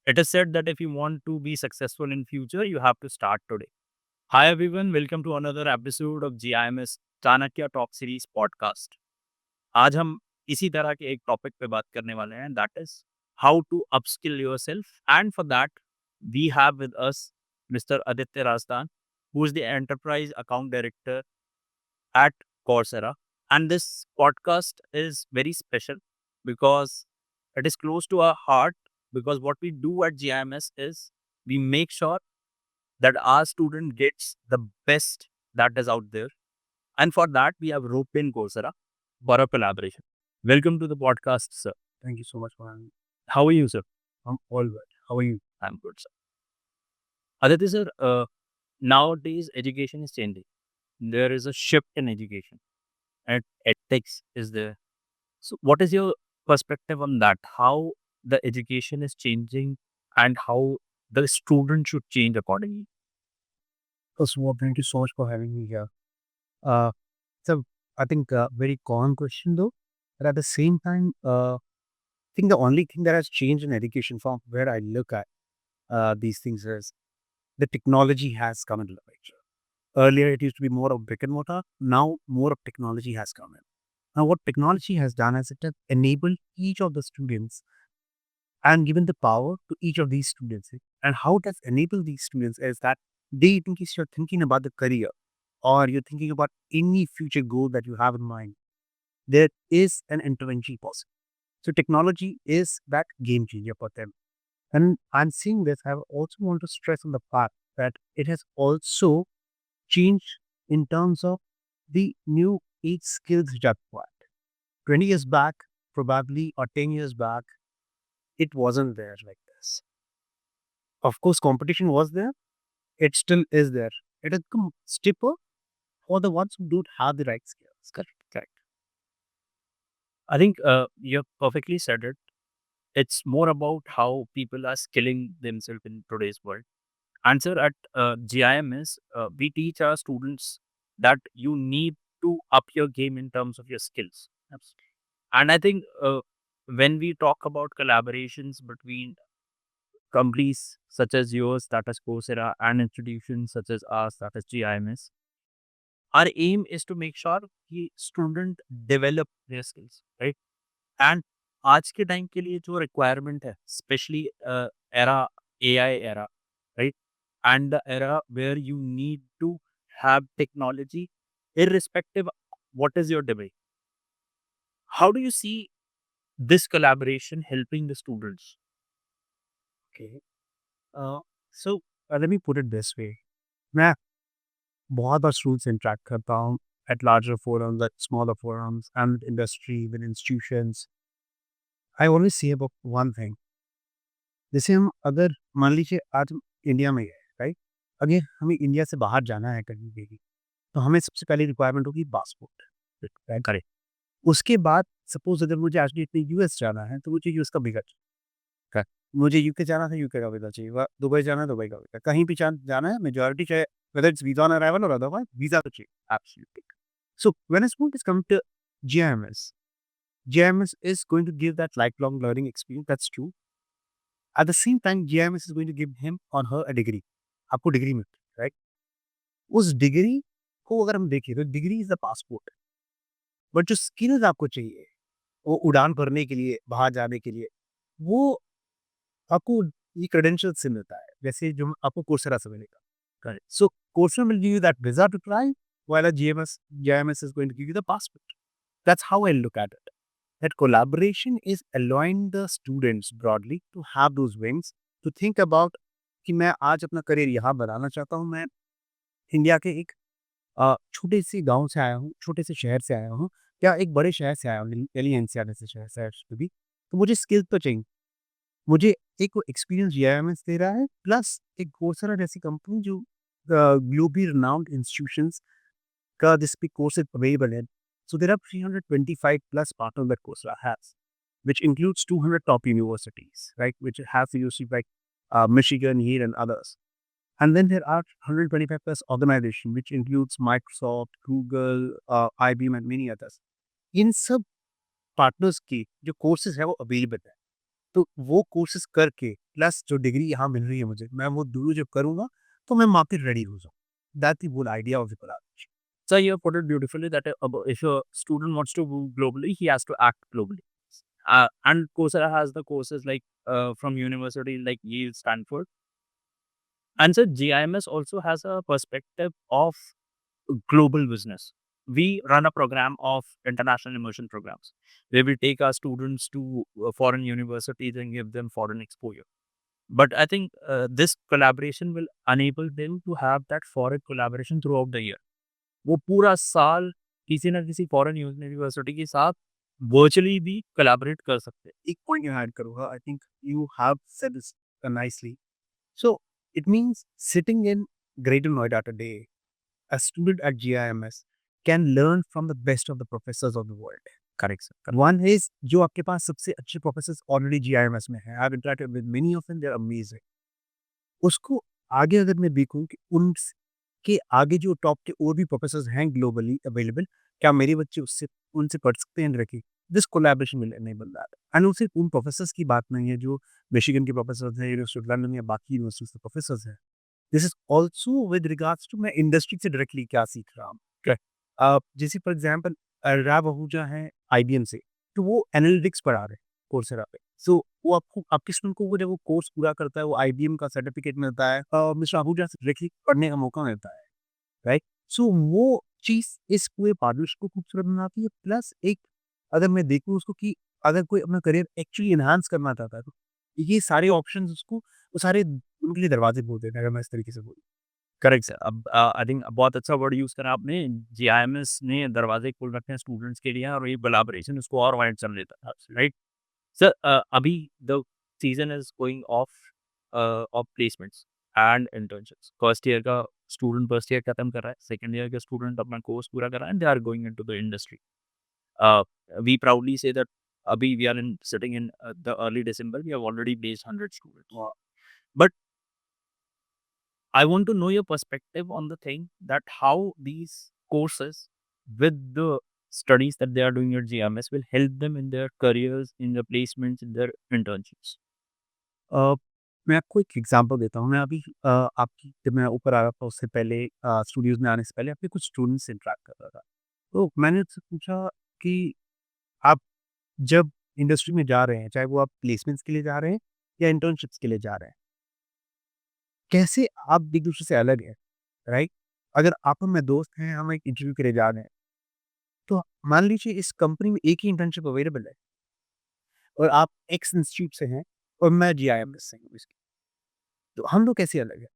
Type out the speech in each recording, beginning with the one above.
It is said that if you want to be successful in future, you have to start today. Hi everyone, welcome to another episode of GIMS Chanakya top series podcast. आज हम इसी तरह के एक topic पे बात करने वाले हैं, that is how to upskill yourself. And for that we have with us mister Aditya Rajdan, who is the enterprise account director at Coursera. And this podcast is very special because it is close to our heart, because what we do at GIMS is we make sure that our student gets the best that is out there. And for that, we have roped in Coursera for a collaboration. Welcome to the podcast, sir. Thank you so much for having me. How are you, sir? I'm all well. How are you? I'm good, sir. Aditya, sir, nowadays education is changing. There is a shift in education and ethics is there. So, what is your perspective on that? How the education is changing and how the student should change accordingly? First of all, thank you so much for having me here. Uh, so I think very common question though, but at the same time, I think the only thing that has changed in education from where I look at these things is the technology has come into the picture. Earlier, it used to be more of brick and mortar. Now, more of technology has come in. Now, what technology has done is it has enabled each of the students and given the power to each of these students. And how it has enabled these students is that they, in case you're thinking about the career or you're thinking about any future goal that you have in mind, there is an intervention possible. So technology is that game changer for them. And I'm seeing this, I also want to stress on the fact that it has also changed in terms of the new age skills which are required. 20 years back, probably, or 10 years back, it wasn't there like this. Of course, competition was there. It still is there. It has become stiffer for the ones who don't have the right skills. Correct. Correct. I think you perfectly said it. It's more about how people are skilling themselves in today's world. Answer at GIMS, we teach our students that you need to up your game in terms of your skills. Absolutely. And I think when we talk about collaborations between companies such as yours, that is Coursera, and institutions such as ours, that is GIMS, our aim is to make sure कि student develop their skills, right? And आज के time के लिए जो requirement है, specially era AI era, right? And the era where you need to have technology, irrespective what is your domain. How do you see this collaboration helping the students? Okay. So let me put it this way. मैं बहुत बार students से interact करता हूँ at larger forums, at smaller forums, and with industry, with institutions. I always say about one thing. जैसे हम अगर मान लीजिए आज हम इंडिया में गए, राइट? अगर हमें इंडिया से बाहर जाना है कहीं पे भी, तो हमें सबसे पहली रिक्वायरमेंट होगी पासपोर्ट, राइट? Correct. उसके बाद सपोज़ अगर मुझे आज डेट में यूएस जाना है, तो मुझे यूएस का वीज़ा चाहिए। Correct. मुझे यूके जाना है, यूके का वीज़ा चाहिए। व दुबई जाना है, दुबई का वीज़ा। कहीं भी जाना है, मेजॉरिटी चाहे whether it's visa on arrival और अदरवाइज़ वीज़ा तो चाहिए। Absolutely. So when a student is coming to GIMS, GIMS is going to give that lifelong learning experience. That's true. At the same time, GIMS is going to give him or her a degree. आपको degree मिलती है, right? उस degree को अगर हम देखें तो degree is the passport. But जो स्किल्स आपको चाहिए, वो उड़ान भरने के लिए, बाहर जाने के लिए, वो आपको ये क्रेडेंशियल्स से मिलता है। जैसे जो आपको कोर्सेरा से मिलेगा। Correct. So Coursera will give you that visa to try, while a GIMS is going to give you the passport. That's how I look at it. That collaboration is allowing the students broadly to have those wings, to think about कि मैं आज अपना career यहाँ बनाना चाहता हूँ। मैं India के एक छोटे से गाँव से आया हूँ, छोटे से शहर से आया हूँ या एक बड़े शहर से आया हूँ, दिल्ली एनसीआर जैसे शहर से भी। तो मुझे स्किल तो चाहिए। मुझे एक वो एक्सपीरियंस जीआईएमएस दे रहा है, प्लस एक कोर्सेरा जैसी कंपनी जो ग्लोबली रिनाउंड इंस्टीट्यूशंस का जिस पे कोर्सेज अवेलेबल है. So there are 325 plus partners that Coursera has, which includes 200 top universities, right? Which has universities like Michigan, Yale, and others. And then there are 125 plus organizations, which includes Microsoft, Google, IBM, and many others. इन सब partners की जो courses है वो available है. तो वो courses करके plus जो डिग्री यहाँ मिल रही है मुझे, मैं वो दोनों जब करूँगा, तो मैं मार्केट रेडी हो जाऊँ। That's the whole idea of the collaboration. So you put it beautifully that if a student wants to move globally, he has to act globally. And Coursera has the courses like from universities like Yale, Stanford, and so GIMS also has a perspective of global business. We run a program of international immersion programs where we take our students to foreign universities and give them foreign exposure. But I think this collaboration will enable them to have that foreign collaboration throughout the year. वो पूरा साल किसी ना किसी foreign university के साथ virtually भी collaborate कर सकते हैं। एक पॉइंट यहाँ ऐड करूँगा, I think you have said this nicely. So it means sitting in Greater Noida today, a student at GIMS can learn from the best of the professors of the world. Correct sir, correct. One is जो आपके पास सबसे अच्छे professors already GIMS में हैं। I've interacted with many of them, they're amazing. उसको आगे अगर मैं देखूँ कि उनके आगे जो टॉप के और भी प्रोफेसर्स हैं ग्लोबली अवेलेबल, क्या मेरे बच्चे उससे उनसे पढ़ सकते हैं directly? This collaboration will enable that. And वो सिर्फ उन प्रोफेसर्स की बात नहीं है जो मिशिगन के प्रोफेसर्स हैं, यूनिवर्सिटी ऑफ लंदन या बाकी यूनिवर्सिटीज़ के प्रोफेसर्स हैं। This is also with regards to मैं इंडस्ट्री से डायरेक्टली क्या सीख रहा हूँ। करेक्ट। जैसे फॉर एग्ज़ाम्पल राव आहूजा हैं आईबीएम से, तो वो एनालिटिक्स पढ़ा रहे हैं कोर्सेरा पे। सो वो आपको आपके स्टूडेंट को वो जब वो कोर्स पूरा करता है, वो आईबीएम का सर्टिफिकेट मिलता है, मिस्टर आहूजा से डायरेक्टली पढ़ने का मौका मिलता है, राइट? सो वो चीज़ इस पूरे पार्टनरशिप को खूबसूरत बनाती है। प्लस एक अगर मैं देखूँ उसको कि अगर कोई अपना करियर एक्चुअली एनहांस करना चाहता है, तो ये सारे ऑप्शंस उसको वो सारे उनके लिए दरवाजे खोल देते हैं, अगर मैं इस तरीके से बोलूँ। Correct sir. अब आई थिंक बहुत अच्छा वर्ड यूज़ करा आपने। जीआईएमएस ने दरवाजे खोल रखे हैं स्टूडेंट्स के लिए और ये कोलैबोरेशन उसको और वाइड कर देता है, राइट? सर अभी the season is going off off placements and internships. First year का स्टूडेंट फर्स्ट ईयर खत्म कर रहा है, सेकंड ईयर का स्टूडेंट अपना कोर्स पूरा कर रहा है and they are going into the industry. Uh, we proudly say that Abhi, we are sitting in the early December. We have already placed 100 students. Wow. But I want to know your perspective on the thing that how these courses with the studies that they are doing at GMS will help them in their careers, in their placements, in their internships. अ, मैं आपको एक example देता हूँ। मैं अभी आपकी जब मैं ऊपर आ रहा था उससे पहले स्टूडियोज़ में आने से पहले आपके कुछ स्टूडेंट्स से इंटरैक्ट कर रहा था। तो मैंने उनसे पूछा कि आप जब इंडस्ट्री में जा रहे हैं, चाहे वो आप प्लेसमेंट्स के लिए जा रहे हैं या इंटर्नशिप्स के लिए जा रहे हैं, कैसे आप एक-दूसरे से अलग हैं, राइट? अगर आप और मैं दोस्त हैं, हम एक इंटरव्यू के लिए जा रहे हैं, तो मान लीजिए इस कंपनी में एक ही इंटर्नशिप अवेलेबल है और आप एक्स इंस्टीट्यूट से हैं और मैं जीआईएमएस से हूँ इसके, तो हम लोग कैसे अलग हैं?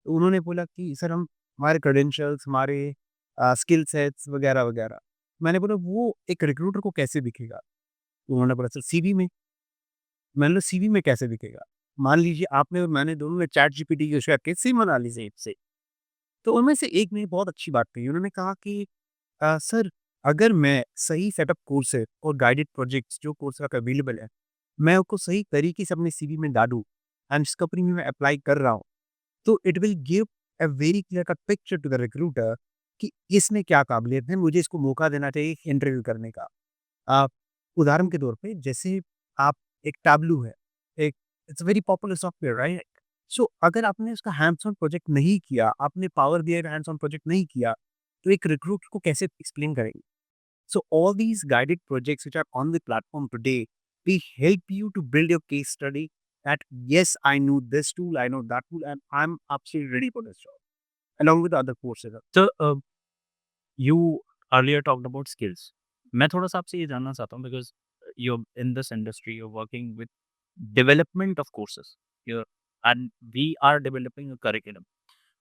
तो उन्होंने बोला कि सर हम हमारे क्रेडेंशियल्स, हमारे स्किल सेट्स वगैरह-वगैरह। मैंने बोला वो एक रिक्रूटर को कैसे दिखेगा? तो उन्होंने बोला सर सीवी में। मैंने बोला सीवी में कैसे दिखेगा? मान लीजिए आपने और मैंने दोनों ने चैट जीपीटी यूज़ करके सेम बना ली सेम से। तो उनमें से एक ने बहुत अच्छी बात कही। उन्होंने कहा कि सर अगर मैं सही सेटअप कोर्सेज़ और गाइडेड प्रोजेक्ट्स जो कोर्सेज़ अवेलेबल है, मैं उसको सही तरीके से अपने सीवी में डालूँ एंड जिस कंपनी में मैं अप्लाई कर रहा हूँ, तो it will give a very clear cut picture to the recruiter कि इसमें क्या काबिलियत है, मुझे इसको मौका देना चाहिए इंटरव्यू करने का। आप उदाहरण के तौर पे जैसे आप एक टैबलू है, एक it's a very popular software right? So अगर आपने उसका हैंड्स ऑन प्रोजेक्ट नहीं किया, आपने पावर बीआई का हैंड्स ऑन प्रोजेक्ट नहीं किया, तो एक रिक्रूटर को कैसे एक्सप्लेन करेंगे? So all these guided projects which are on the platform today, they help you to build your case study that yes, I know this tool, I know that tool, and I'm absolutely ready for this job, along with other courses. So you earlier talked about skills. मैं थोड़ा सा आपसे ये जानना चाहता हूँ because you're in this industry, you're working with development of courses. You're, and we are developing a curriculum.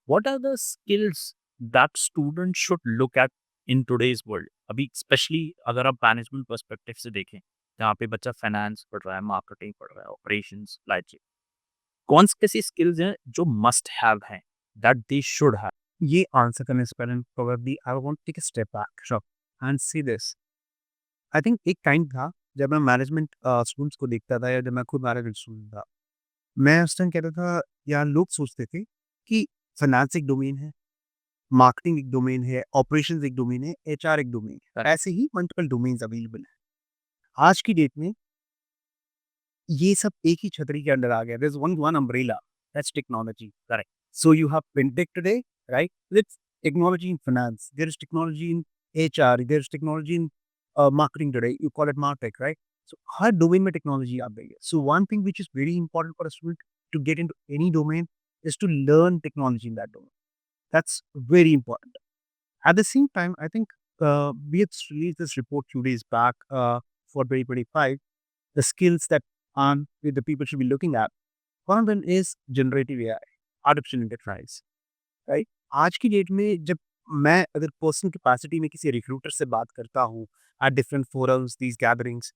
What are the skills that students should look at in today's world? अभी specially अगर आप management perspective से देखें, जहाँ पे बच्चा finance पढ़ रहा है, मार्केटिंग पढ़ रहा है, ऑपरेशंस, सप्लाई चेन, कौन सी ऐसी स्किल्स हैं जो मस्ट हैव हैं दैट दे शुड हैव? ये आंसर करने से पहले probably I want to take a step back sure and see this. I think एक टाइम था जब मैं मैनेजमेंट स्टूडेंट्स को देखता था या जब मैं खुद मैनेजमेंट स्टूडेंट था, मैं उस टाइम कहता था यार लोग सोचते थे कि फाइनेंस एक डोमेन है, मार्केटिंग एक डोमेन है, ऑपरेशंस एक डोमेन है, एचआर एक डोमेन है। ऐसे ही मल्टीपल डोमेन्स अवेलेबल हैं। आज की डेट में ये सब एक ही छतरी के अंडर आ गया. There's one umbrella. That's technology. Correct. So you have fintech today, right? It's technology in finance. There is technology in HR. There's technology in marketing today. You call it martech, right? So her domain में technology आ गई है. So one thing which is very important for a student to get into any domain is to learn technology in that domain. That's very important. At the same time, I think we had released this report 2 days back for 2025, the skills that the people should be looking at. One of them is generative AI, artificial intelligence, right? आज की date में जब मैं अगर personal capacity में किसी recruiter से बात करता हूँ at different forums, these gatherings,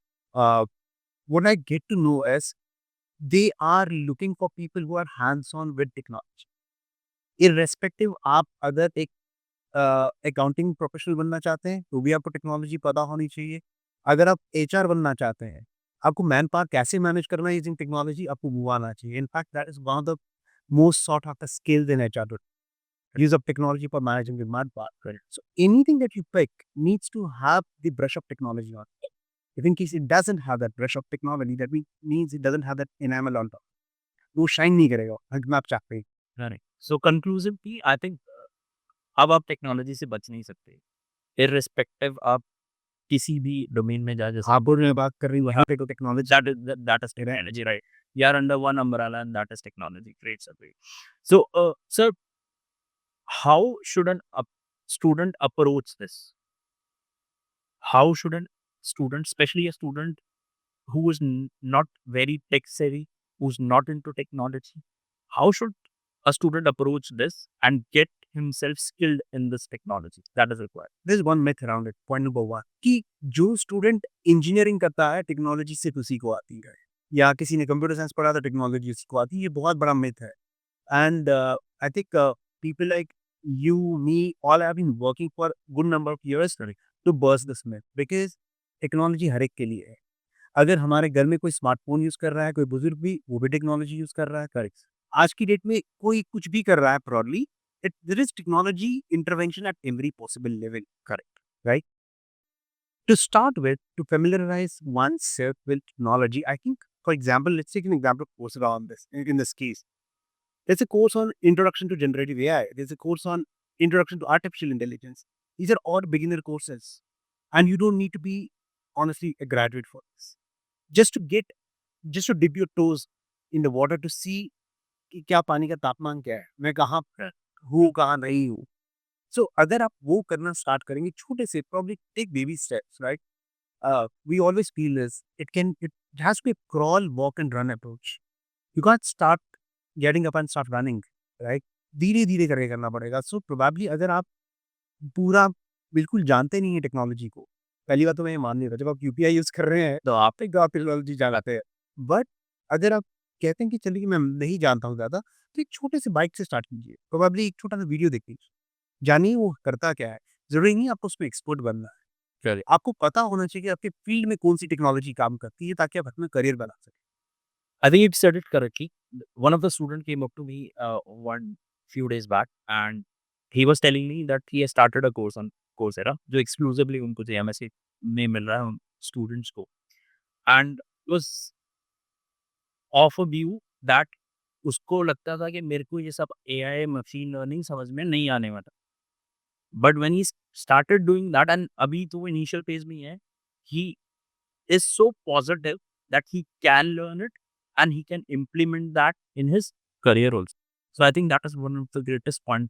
what I get to know is they are looking for people who are hands-on with technology. Irrespective आप अगर एक अकाउंटिंग प्रोफेशनल बनना चाहते हैं, तो भी आपको टेक्नोलॉजी पता होनी चाहिए। अगर आप एचआर बनना चाहते हैं, आपको मैन पावर कैसे मैनेज करना है यूजिंग टेक्नोलॉजी, आपको वो आना चाहिए। In fact that is one of the most sought after skills in HR today. Use of technology for managing the manpower. Correct. So anything that you pick needs to have the brush of technology on it. If in case it doesn't have that brush of technology, that means it doesn't have that enamel on top. वो shine नहीं करेगा, अगर आप चाहते हैं। Correct. So conclusively I think अब आप technology से बच नहीं सकते। इर्रिस्पेक्टिव आप किसी भी डोमेन में जा जैसे हापुड़ में बात कर रही हूँ, वहाँ पे तो technology that is technology, right? You are under one umbrella and that is technology. Great, sir. Great. So, sir, how should student approach this? How should a student, especially a student who is not very tech savvy, who's not into technology, how should a student approach this and get himself skilled in this technology that is required? There's one myth around it. Point number one कि जो student engineering करता है technology सिर्फ उसी को आती है या किसी ने कंप्यूटर साइंस पढ़ा था टेक्नोलॉजी उसको आती है, ये बहुत बड़ा मिथ है. And I think people like you, me, all have been working for good number of years to burst this myth because technology हर एक के लिए है. अगर हमारे घर में कोई स्मार्टफ़ोन यूज़ कर रहा है, कोई बुजुर्ग भी, वो भी टेक्नोलॉजी यूज़ कर रहा है, करेक्ट. आज की डेट में कोई कुछ भी कर रहा है broadly, there is technology intervention at every possible level, correct, right? To start with, to familiarize oneself with technology, I think, for example, let's take an example of Coursera on this, in this case. There's a course on Introduction to Generative AI. There's a course on Introduction to Artificial Intelligence. These are all beginner courses. And you don't need to be, honestly, a graduate for this. Just to dip your toes in the water to see कि क्या पानी का तापमान क्या है, मैं कहाँ पर हूँ, कहाँ नहीं हूँ. सो अगर आप वो करना स्टार्ट करेंगे छोटे से, probably take baby steps, right? We always feel this. It has to be a crawl, walk and run approach. You can't start getting up and start running, right? धीरे-धीरे करके करना पड़ेगा. सो प्रोबेबली अगर आप पूरा बिल्कुल जानते नहीं हैं टेक्नोलॉजी को, पहली बात तो मैं ये मान नहीं रहा, जब आप यूपीआई यूज़ कर रहे हैं, तो आप टेक्नोलॉजी जानते हैं. बट अगर आप कहते हैं कि चलिए मैं नहीं जानता हूँ ज़्यादा, तो एक छोटे से बाइक से स्टार्ट कीजिए. प्रोबेबली एक छोटा-सा वीडियो देख लीजिए. जानिए वो करता क्या है. ज़रूरी नहीं है आपको उसमें एक्सपर्ट बनना है. Correct. आपको पता होना चाहिए कि आपके फील्ड में कौन-सी टेक्नोलॉजी काम करती है ताकि आप अपना करियर बना सकें. I think you said it correctly. One of the student came up to me one few days back, and he was telling me that he has started a course on Coursera, जो exclusively उनको JMSC में मिल रहा है उन students को, and was of a view that उसको लगता था कि मेरे को ये सब AI मशीन लर्निंग समझ में नहीं आने वाला. But when he started doing that, and अभी तो वो initial phase में ही है, he is so positive that he can learn it and he can implement that in his career also. So I think that is one of the greatest point.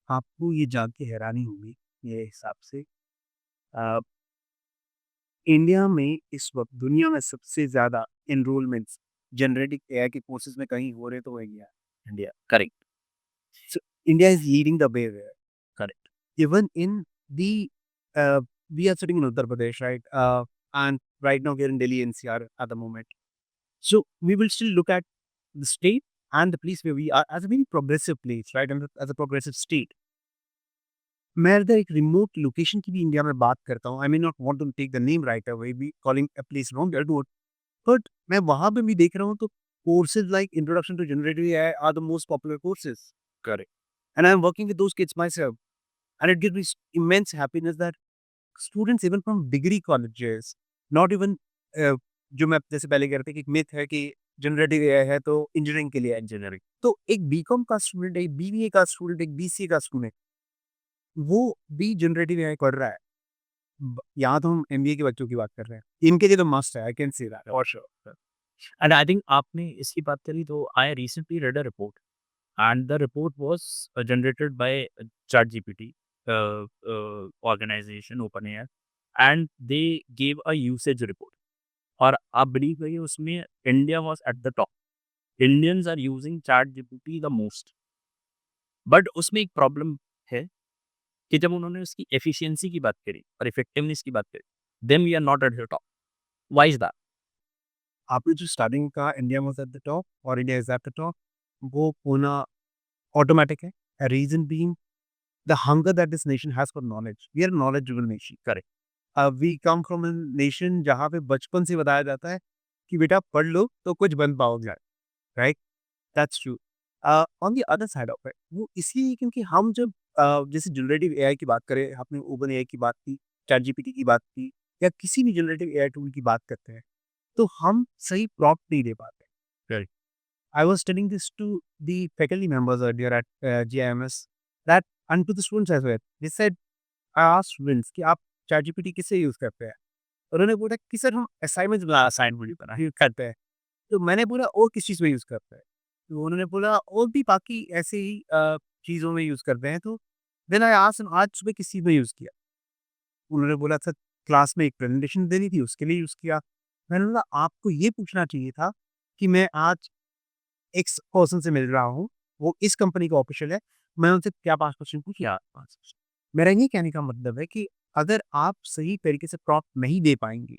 आपको ये जान के हैरानी होगी मेरे हिसाब से, अ, इंडिया में इस वक़्त दुनिया में सबसे ज़्यादा एनरोलमेंट्स जनरेटिव एआई के कोर्सेज़ में कहीं हो रहे तो वो इंडिया है. India. Correct. So India is leading the way there. Correct. Even in the we are sitting in Uttar Pradesh, right? And right now we're in Delhi NCR at the moment. So we will still look at the state and the place where we are as a very progressive place, right? And as a progressive state. मैं अगर एक remote location की भी India में बात करता हूँ, I may not want to take the name right away, be calling a place wrong, but मैं वहाँ पे भी देख रहा हूँ तो courses like introduction to generative AI are the most popular courses. Correct. And I'm working with those kids myself. And it gives me immense happiness that students, even from degree colleges, not even जो मैं जैसे पहले कह रहा था कि एक myth है कि जनरेटिव एआई है तो इंजीनियरिंग के लिए है। इंजीनियरिंग। तो एक बीकॉम का स्टूडेंट, एक बीबीए का स्टूडेंट, एक बीसीए का स्टूडेंट, वो भी जनरेटिव एआई पढ़ रहा है। यहाँ तो हम एमबीए के बच्चों की बात कर रहे हैं। इनके लिए तो मस्ट है, I can say that for sure. And I think आपने इसकी बात करी तो I recently red a report and the report was generated by ChatGPT organization OpenAI and they gave a usage report और आप बिलीव करिए उसमें India was at the top. Indians are using ChatGPT the most. But उसमें एक problem है कि जब उन्होंने उसकी एफिशिएंसी की बात करी और इफेक्टिवनेस की बात करी, then we are not at the top. Why is that? आपने जो स्टार्टिंग का India was at the top और India is at the top, वो होना ऑटोमैटिक है। Reason being the hunger that this nation has for knowledge. We are knowledgeable nation. Correct. We come from a nation जहाँ पे बचपन से बताया जाता है कि बेटा पढ़ लो तो कुछ बन पाओगे, right? That's true. On the other side of it, वो इसलिए क्योंकि हम जब जैसे जनरेटिव एआई की बात करें, आपने ओपन एआई की बात की, चैट जीपीटी की बात की या किसी भी जनरेटिव एआई टूल की बात करते हैं, तो हम सही प्रॉम्प्ट नहीं दे पाते। Correct. I was telling this to the faculty members earlier at GIMS that and to the students as well. They said, I asked students कि आप ChatGPT किससे यूज़ करते हैं? उन्होंने बोला कि सर हम असाइनमेंट बना यूज़ करते हैं। तो मैंने बोला और किस चीज़ में यूज़ करते हैं? तो उन्होंने बोला और भी बाकी ऐसे ही चीज़ों में यूज़ करते हैं। तो देन आई आस्क्ड आज सुबह किस चीज़ में यूज़ किया? उन्होंने बोला सर क्लास में एक प्रेजेंटेशन देनी थी उसके लिए यूज़ किया। मैंने बोला आपको ये पूछना चाहिए था कि मैं आज एक्स पर्सन से मिल रहा हूँ, वो इस कंपनी का ऑफिशियल है, मैं उनसे क्या 5 क्वेश्चन पूछूँ? क्या? मेरा ये कहने का मतलब है कि अगर आप सही तरीके से प्रॉम्प्ट नहीं दे पाएँगे,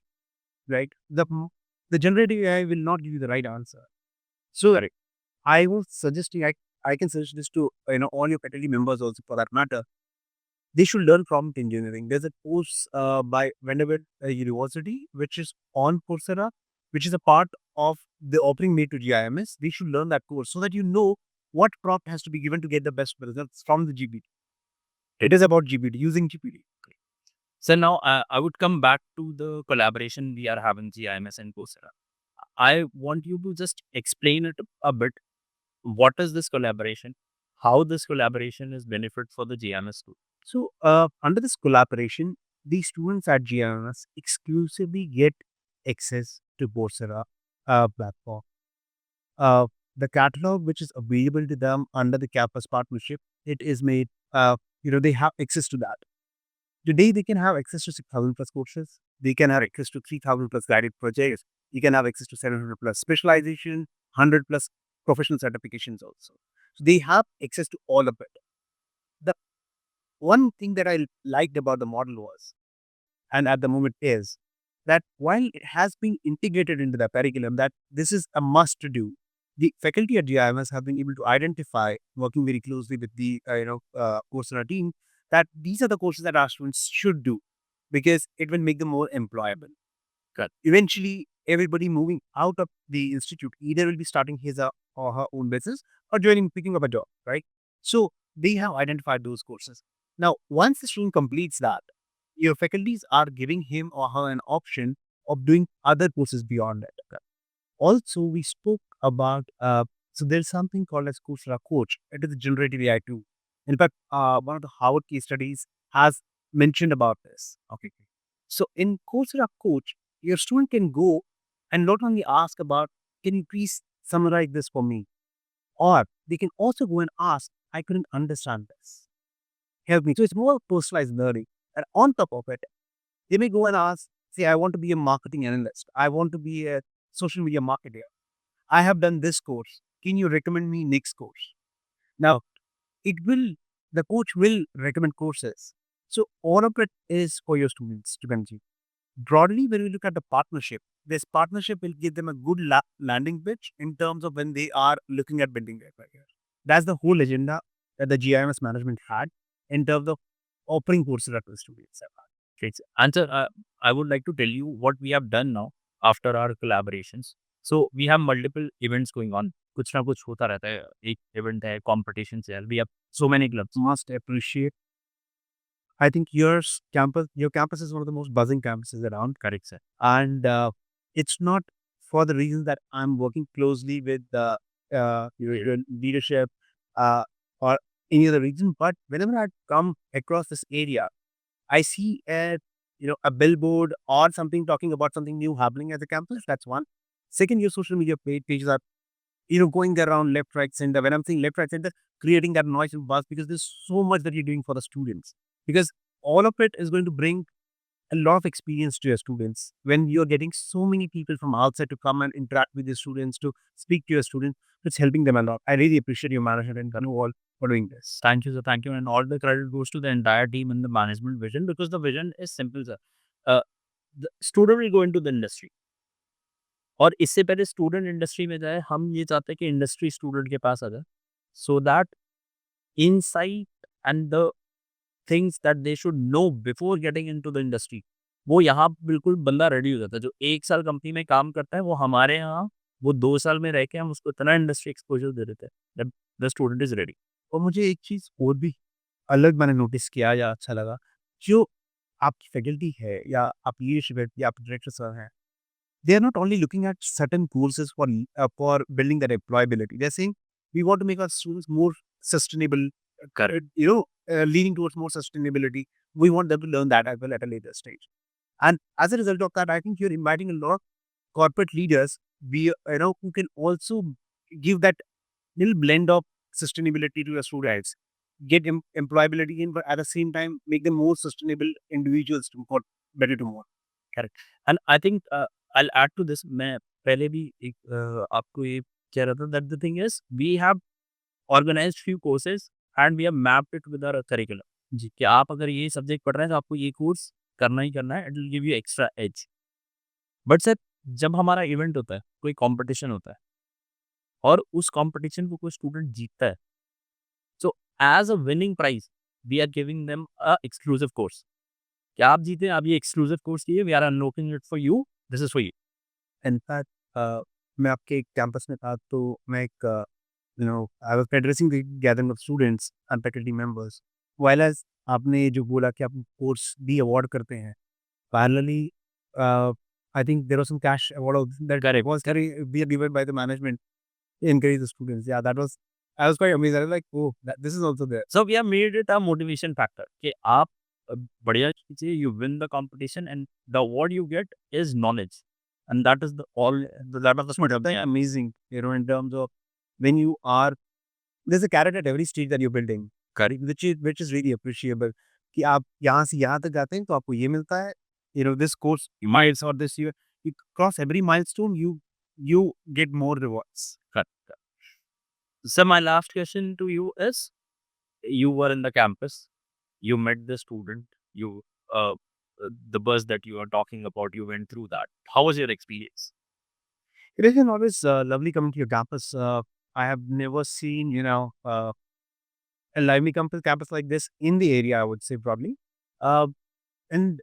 right? The generative AI will not give you the right answer. So correct. I would suggest I can suggest this to, all your faculty members also for that matter. They should learn prompt engineering. There's a course by Vanderbilt University, which is on Coursera, which is a part of the offering made to GIMS. They should learn that course so that you know what prompt has to be given to get the best results from the GPT. It is about GPT, using GPT. So now I would come back to the collaboration we are having GIMS and Coursera. I want you to just explain it a bit. What is this collaboration? How this collaboration is benefit for the GIMS student? So, under this collaboration, the students at GIMS exclusively get access to Coursera platform. Uh, the catalog which is available to them under the campus partnership, it is made, they have access to that. Today, they can have access to 6,000 plus courses. They can have access to 3,000 plus guided projects. You can have access to 700 plus specialization, 100 plus professional certifications also. So they have access to all of it. The one thing that I liked about the model was, and at the moment is, that while it has been integrated into the curriculum, that this is a must to do, the faculty at GIMS have been able to identify, working very closely with the Coursera team, that these are the courses that our students should do because it will make them more employable. Correct. Eventually, everybody moving out of the institute either will be starting his or her own business or picking up a job, right? So they have identified those courses. Now, once the student completes that, your faculties are giving him or her an option of doing other courses beyond it. Also, we spoke about, so there's something called as Coursera Coach. It is a generative AI tool. In fact, one of the Harvard case studies has mentioned about this. Okay. So in Coursera Coach, your student can go and not only ask about, can you please summarize this for me? Or they can also go and ask, I couldn't understand this. Help me. So it's more personalized learning. And on top of it, they may go and ask, say, I want to be a marketing analyst. I want to be a social media marketer. I have done this course. Can you recommend me next course? Now, it will, the coach will recommend courses. So all of it is for your students to continue. Broadly, when we look at the partnership, this partnership will give them a good landing pitch in terms of when they are looking at building their career. That's the whole agenda that the GIMS management had in terms of offering courses to the students. Great. And sir, I would like to tell you what we have done now after our collaborations. So we have multiple events going on. कुछ ना कुछ होता रहता है. एक event है, competitions है. We have so many clubs. Must appreciate. I think your campus is one of the most buzzing campuses around. Correct, sir. And It's not for the reason that I'm working closely with the your leadership or any other reason, but whenever I come across this area, I see a billboard or something talking about something new happening at the campus. That's one. Second, your social media pages are going around left, right, center. When I'm saying left, right, center, creating that noise and buzz because there's so much that you're doing for the students. Because all of it is going to bring a lot of experience to your students. When you're getting so many people from outside to come and interact with your students, to speak to your students, it's helping them a lot. I really appreciate your management and Kanu all for doing this. Thank you, sir. Thank you. And all the credit goes to the entire team and the management vision, because the vision is simple, sir. Uh, the student will go into the industry. और इससे पहले student industry में जाए, हम ये चाहते हैं कि इंडस्ट्री स्टूडेंट के पास आ जाए, so that insight and the things that they should know before getting into the industry, वो यहाँ बिल्कुल बंदा रेडी हो जाता है। जो 1 साल कंपनी में काम करता है, वो हमारे यहाँ वो 2 साल में रह के हम उसको इतना इंडस्ट्री एक्सपोज़र दे देते हैं that the student is ready. और मुझे एक चीज़ और भी अलग मैंने नोटिस किया या अच्छा लगा, जो आपकी फैकल्टी है या आप लीडरशिप है या आप डायरेक्टर सर हैं, they are not only looking at certain courses for building that employability. They're saying we want to make our students more sustainable, correct. leaning towards more sustainability. We want them to learn that as well at a later stage. And as a result of that, I think you're inviting a lot of corporate leaders, who can also give that little blend of sustainability to your students, get employability in, but at the same time make them more sustainable individuals to for better tomorrow. Correct. And I think I will add to this, मैं पहले भी एक आपको ये कह रहा था that the thing is we have organised few courses and we have mapped it with our curriculum. जी, कि आप अगर ये सब्जेक्ट पढ़ रहे हैं तो आपको ये कोर्स करना ही करना है, it will give you extra edge. But sir, जब हमारा इवेंट होता है, कोई कॉम्पिटिशन होता है और उस कॉम्पिटिशन को कोई स्टूडेंट जीतता है, so as a winning prize we are giving them a exclusive course कि आप जीते, आप ये एक्सक्लूसिव कोर्स कीजिए, we are unlocking it for you, this is for you. In fact मैं आपके एक कैंपस में था तो मैं एक I was addressing the gathering of students and faculty members while as आपने जो बोला कि आप कोर्स भी अवार्ड करते हैं parallelly I think there was some cash award that correct. Was be given by the management encourage the students. Yeah, that was I was quite amazed. I was like, oh, this is also there. So we have made it a motivation factor कि आप बढ़िया कीजिए, you win the competition and the award you get is knowledge, and that is the all that was Something amazing, in terms of when you are there's a carrot at every stage that you're building, correct। which is really appreciable. कि आप यहाँ से यहाँ तक जाते हैं तो आपको ये मिलता है, this course miles or this year you cross every milestone, you get more rewards. Correct। So my last question to you is, you were in the campus, you met the student, you uh, the bus that you are talking about, you went through that. How was your experience? It is always lovely coming to your campus. I have never seen, a lively campus like this in the area, I would say probably. Uh, and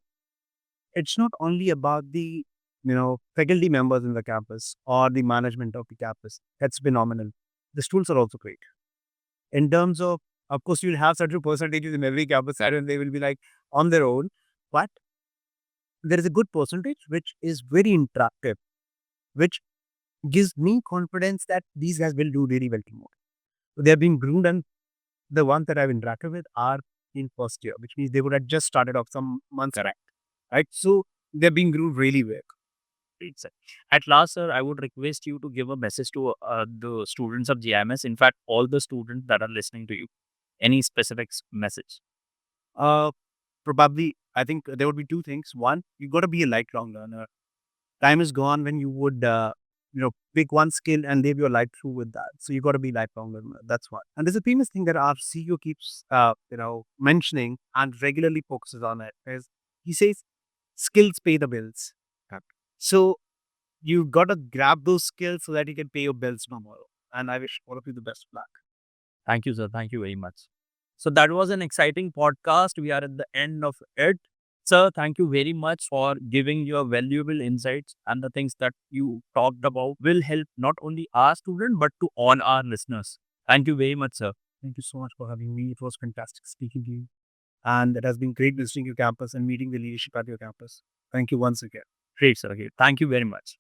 it's not only about the, faculty members in the campus or the management of the campus. That's phenomenal. The students are also great. In terms of course, you'll have certain percentages in every campus and they will be like on their own, but there is a good percentage which is very interactive, which gives me confidence that these guys will do really well tomorrow. So they are being groomed, and the ones that I've interacted with are in first year, which means they would have just started off some months back, right? So they're being groomed really well. Great, sir. At last, sir, I would request you to give a message to the students of GIMS. In fact, all the students that are listening to you. Any specific message? Uh, Probably, I think there would be two things. One, you got to be a lifelong learner. Time is gone when you would, pick one skill and live your life through with that. So you got to be lifelong learner. That's one. And there's a famous thing that our CEO keeps, mentioning and regularly focuses on it. Is he says, skills pay the bills. Yep. So you got to grab those skills so that you can pay your bills tomorrow. And I wish all of you the best of luck. Thank you, sir. Thank you very much. So that was an exciting podcast. We are at the end of it. Sir, thank you very much for giving your valuable insights, and the things that you talked about will help not only our student but to all our listeners. Thank you very much, sir. Thank you so much for having me. It was fantastic speaking to you. And it has been great visiting your campus and meeting the leadership at your campus. Thank you once again. Great, sir. Okay. Thank you very much.